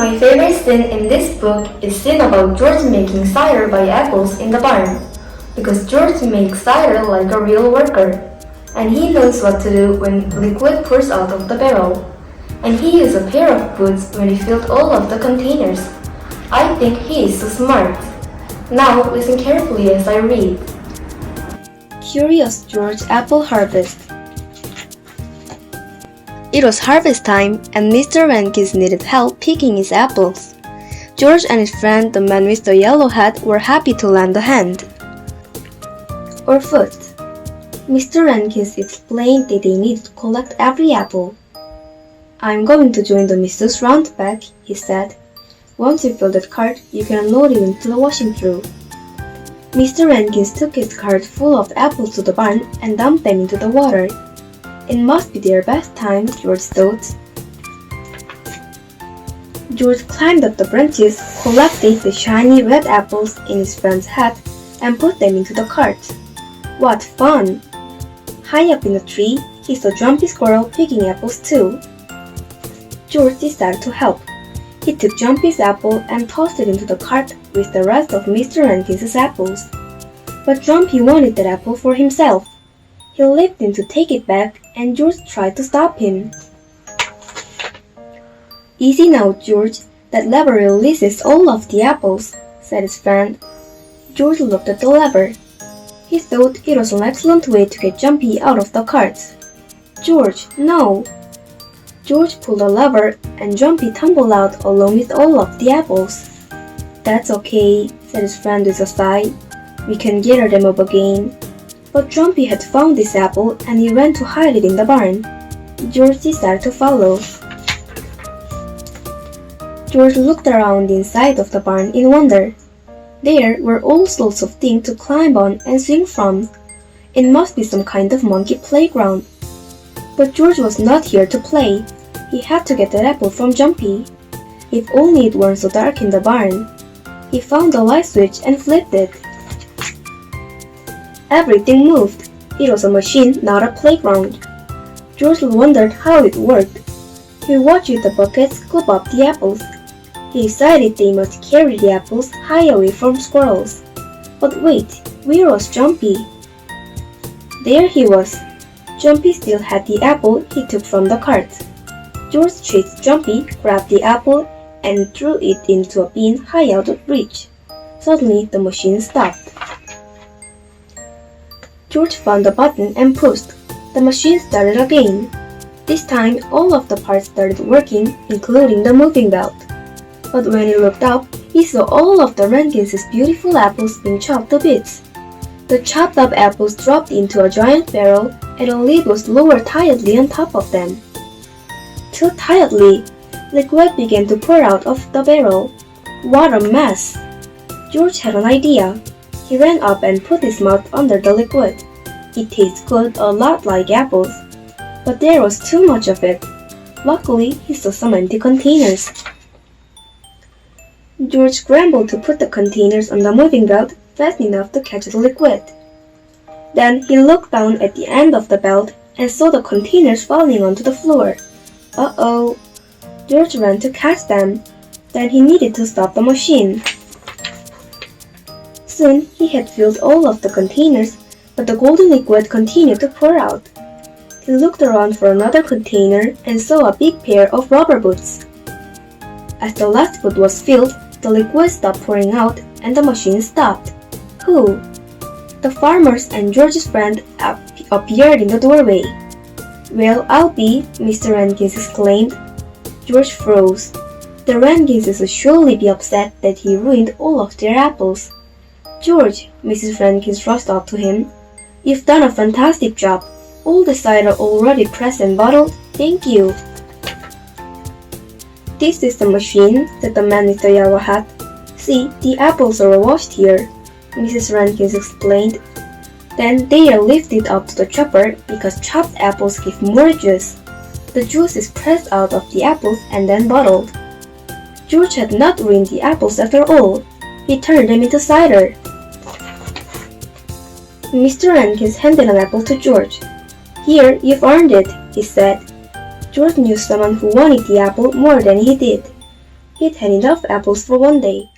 My favorite scene in this book is scene about George making cider by apples in the barn, because George makes cider like a real worker, and he knows what to do when liquid pours out of the barrel, and he used a pair of boots when he filled all of the containers. I think he is so smart. Now listen carefully as I read. Curious George Apple Harvest. It was harvest time, and Mr. Rankins needed help picking his apples. George and his friend, the man with the yellow hat, were happy to lend a hand. Or foot. Mr. Rankins explained that they needed to collect every apple. "I'm going to join the Mrs. Roundback," he said. "Once you fill that cart, you can unload it into the washing trough." Mr. Rankins took his cart full of apples to the barn and dumped them into the water. It must be their best time, George thought. George climbed up the branches, collected the shiny red apples in his friend's hat, and put them into the cart. What fun! High up in a tree, he saw Jumpy Squirrel picking apples too. George decided to help. He took Jumpy's apple and tossed it into the cart with the rest of Mr. Rankins's apples. But Jumpy wanted that apple for himself. He leaped in to take it back, and George tried to stop him. "Easy now, George. That lever releases all of the apples," said his friend. George looked at the lever. He thought it was an excellent way to get Jumpy out of the cart. "George, no!" George pulled the lever, and Jumpy tumbled out along with all of the apples. "That's okay," said his friend with a sigh. "We can gather them up again." But Jumpy had found this apple, and he ran to hide it in the barn. George decided to follow. George looked around the inside of the barn in wonder. There were all sorts of things to climb on and swing from. It must be some kind of monkey playground. But George was not here to play. He had to get that apple from Jumpy. If only it weren't so dark in the barn. He found the light switch and flipped it. Everything moved. It was a machine, not a playground. George wondered how it worked. He watched the buckets scoop up the apples. He decided they must carry the apples high away from squirrels. But wait, where was Jumpy? There he was. Jumpy still had the apple he took from the cart. George chased Jumpy, grabbed the apple, and threw it into a bin high out of reach. Suddenly, the machine stopped. George found the button and pushed. The machine started again. This time, all of the parts started working, including the moving belt. But when he looked up, he saw all of the Rankins' beautiful apples being chopped to bits. The chopped up apples dropped into a giant barrel, and a lid was lowered tightly on top of them. Too tightly, liquid began to pour out of the barrel. What a mess! George had an idea. He ran up and put his mouth under the liquid. It tastes good, a lot like apples, but there was too much of it. Luckily, he saw some empty containers. George scrambled to put the containers on the moving belt fast enough to catch the liquid. Then he looked down at the end of the belt and saw the containers falling onto the floor. Uh-oh! George ran to catch them. Then he needed to stop the machine. Soon he had filled all of the containers, but the golden liquid continued to pour out. He looked around for another container and saw a big pair of rubber boots. As the last boot was filled, the liquid stopped pouring out and the machine stopped. Who? The farmers and George's friend appeared in the doorway. "Well, I'll be," Mr. Rankins exclaimed. George froze. The Rankins would surely be upset that he ruined all of their apples. "George," Mrs. Rankins rushed up to him. "You've done a fantastic job. All the cider already pressed and bottled. Thank you." "This is the machine," said the man with the yellow hat. "See, the apples are washed here," Mrs. Rankins explained. Then they are lifted up to the chopper because chopped apples give more juice. The juice is pressed out of the apples and then bottled. George had not ruined the apples after all. He turned them into cider. Mr. Rankins handed an apple to George. "Here, you've earned it," he said. George knew someone who wanted the apple more than he did. He'd had enough apples for one day.